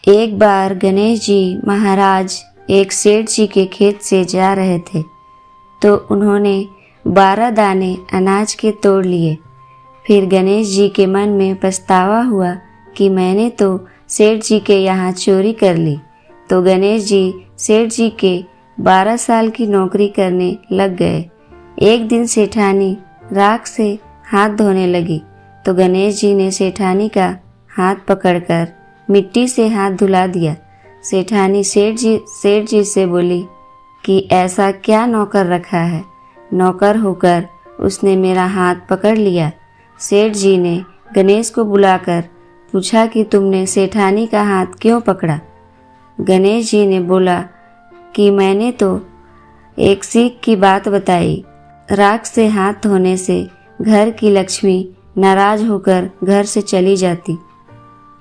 एक बार गणेश जी महाराज एक सेठ जी के खेत से जा रहे थे तो उन्होंने 12 दाने अनाज के तोड़ लिए। फिर गणेश जी के मन में पछतावा हुआ कि मैंने तो सेठ जी के यहाँ चोरी कर ली। तो गणेश जी सेठ जी के 12 साल की नौकरी करने लग गए। एक दिन सेठानी राख से हाथ धोने लगी तो गणेश जी ने सेठानी का हाथ पकड़कर मिट्टी से हाथ धुला दिया। सेठानी सेठ जी से बोली कि ऐसा क्या नौकर रखा है, नौकर होकर उसने मेरा हाथ पकड़ लिया। सेठ जी ने गणेश को बुलाकर पूछा कि तुमने सेठानी का हाथ क्यों पकड़ा। गणेश जी ने बोला कि मैंने तो एक सीख की बात बताई, राख से हाथ धोने से घर की लक्ष्मी नाराज होकर घर से चली जाती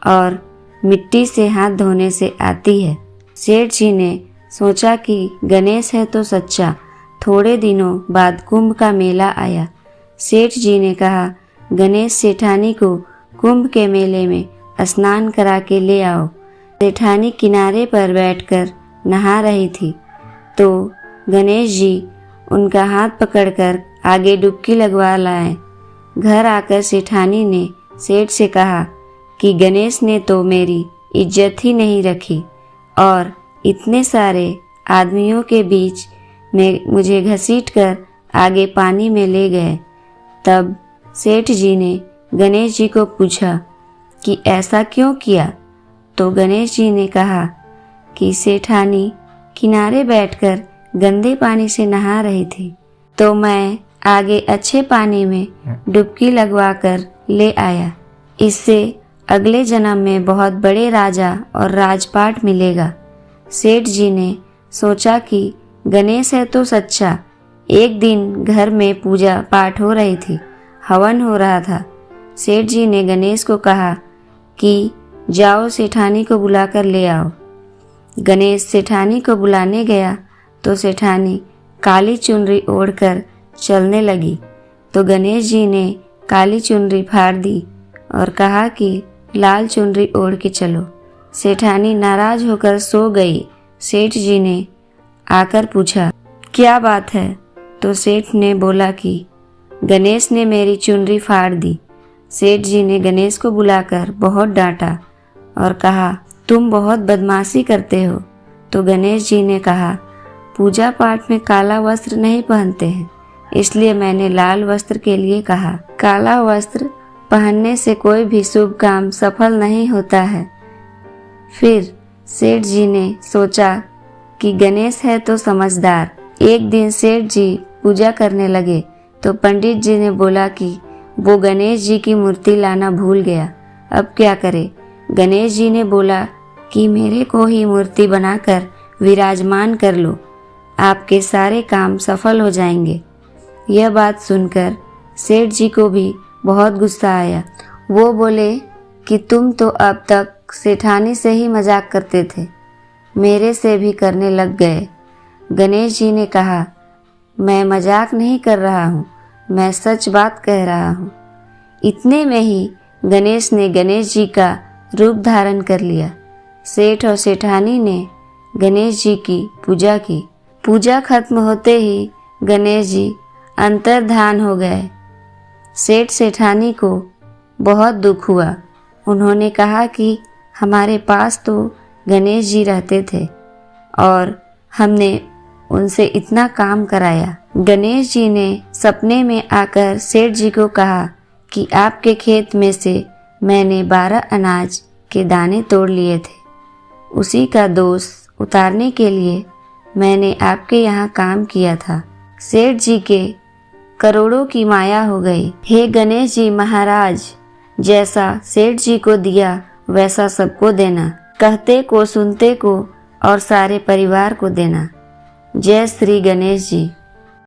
और मिट्टी से हाथ धोने से आती है। सेठ जी ने सोचा कि गणेश है तो सच्चा। थोड़े दिनों बाद कुंभ का मेला आया। सेठ जी ने कहा गणेश सेठानी को कुंभ के मेले में स्नान करा के ले आओ। सेठानी किनारे पर बैठकर नहा रही थी तो गणेश जी उनका हाथ पकड़कर आगे डुबकी लगवा लाए। घर आकर सेठानी ने सेठ से कहा कि गणेश ने तो मेरी इज्जत ही नहीं रखी और इतने सारे आदमियों के बीच में मुझे घसीटकर आगे पानी में ले गए। तब सेठ जी ने गणेश जी को पूछा कि ऐसा क्यों किया। तो गणेश जी ने कहा कि सेठानी किनारे बैठकर गंदे पानी से नहा रही थी तो मैं आगे अच्छे पानी में डुबकी लगवाकर ले आया। इससे अगले जन्म में बहुत बड़े राजा और राजपाट मिलेगा। सेठ जी ने सोचा कि गणेश है तो सच्चा। एक दिन घर में पूजा पाठ हो रही थी, हवन हो रहा था। सेठ जी ने गणेश को कहा कि जाओ सेठानी को बुलाकर ले आओ। गणेश सेठानी को बुलाने गया तो सेठानी काली चुनरी ओढ़कर चलने लगी तो गणेश जी ने काली चुनरी फाड़ दी और कहा कि लाल चुनरी ओढ़ के चलो। सेठानी नाराज होकर सो गई। सेठ जी ने आकर पूछा क्या बात है। तो सेठ ने बोला कि गणेश ने मेरी चुनरी फाड़ दी। सेठ जी ने गणेश को बुलाकर बहुत डांटा और कहा तुम बहुत बदमाशी करते हो। तो गणेश जी ने कहा पूजा पाठ में काला वस्त्र नहीं पहनते हैं, इसलिए मैंने लाल वस्त्र के लिए कहा। काला वस्त्र पहनने से कोई भी शुभ काम सफल नहीं होता है। फिर सेठ जी ने सोचा कि गणेश है तो समझदार। एक दिन सेठ जी पूजा करने लगे तो पंडित जी ने बोला कि वो गणेश जी की मूर्ति लाना भूल गया, अब क्या करे। गणेश जी ने बोला कि मेरे को ही मूर्ति बनाकर विराजमान कर लो, आपके सारे काम सफल हो जाएंगे। यह बात सुनकर सेठ जी को भी बहुत गुस्सा आया। वो बोले कि तुम तो अब तक सेठानी से ही मजाक करते थे, मेरे से भी करने लग गए। गणेश जी ने कहा मैं मजाक नहीं कर रहा हूँ, मैं सच बात कह रहा हूँ। इतने में ही गणेश ने गणेश जी का रूप धारण कर लिया। सेठ और सेठानी ने गणेश जी की पूजा की। पूजा खत्म होते ही गणेश जी अंतर्धान हो गए। सेठ सेठानी को बहुत दुख हुआ। उन्होंने कहा कि हमारे पास तो गणेश जी रहते थे और हमने उनसे इतना काम कराया। गणेश जी ने सपने में आकर सेठ जी को कहा कि आपके खेत में से मैंने 12 अनाज के दाने तोड़ लिए थे, उसी का दोष उतारने के लिए मैंने आपके यहाँ काम किया था। सेठ जी के करोड़ों की माया हो गई। हे गणेश जी महाराज, जैसा सेठ जी को दिया वैसा सबको देना, कहते को सुनते को और सारे परिवार को देना। जय श्री गणेश जी।